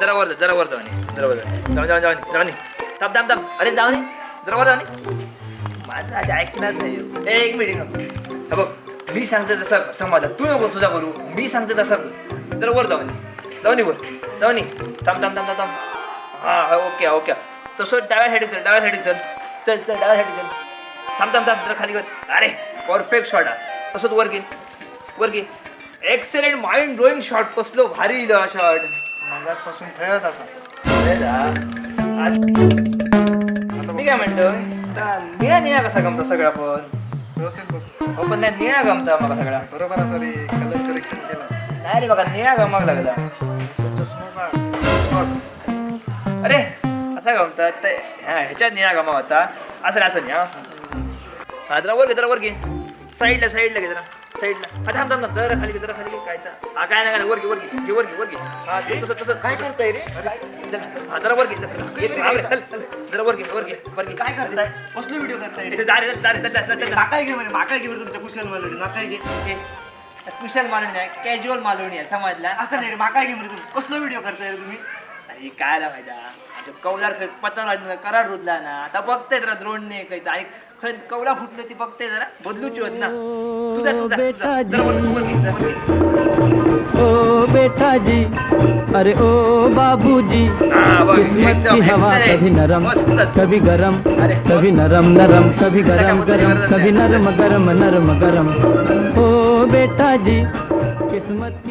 जरा वर जरा वर जाऊ जरा वर जाऊ थांब थांब थांब अरे जाऊ जरा वर जाऊ माझं आधी ऐकणार नाही एक मिनिट बघ मी सांगते तसं समाधान तू नको तुझा करू मी सांगते तसं जरा वर जाऊ वर जाऊ थांब थांब थांब थांब थांब हा ओके ओके तसं डाव्या साईड चल डाव्या साईड चल चल चल डाव्या साईड चल थांब थांब थांब जरा खाली कर अरे परफेक्ट शॉट आहे तसंच वर घे एक्सेलेंट माइंड ब्लोईंग शॉट कसलो भारी शॉट मगापासून खेळत असा मी काय म्हणतो निळा निळा कसा गमता सगळा पण व्यवस्थित बघ हो पण नाही निळा गमता मला सगळा बरोबर असा रे कलर करेक्शन केला नाही रे बघा निळा गमाक लागला चष्मा काढ अरे असा गमता ह्याच्यात निळा गमा होता असं असं नाही हा जरा वर घे साईडला घे जरा साईडला हा थांब थांब जरा खाली घे काय तर हा काय नाही वर घे हा तसं काय करताय रे हा जरा वर घे जरा वर घे काय करताय कसलो व्हिडिओ करताय रे जा माकाय घे तुमच्या कुशल मालवणी माकाय घे कुशल मालवणी आहे कॅज्युअल मालवणी आहे समजला असं नाही रे माकाय घे तुम्ही कसलो व्हिडिओ करताय रे तुम्ही अरे काय माहिती कौलार पतंग करार रुजला ना आता बघते जरा द्रोणने काही आणि खरं कौला फुटलं ती बघते जरा बदलूची होत ना तुझा जरा वर घे ओ बेटा जी अरे ओ बाबूजी किस्मत की हवा कभी नरम कभी गरम कभी नरम नरम कभी गरम गरम कभी नरम गरम नरम गरम ओ बेटा जी किस्मत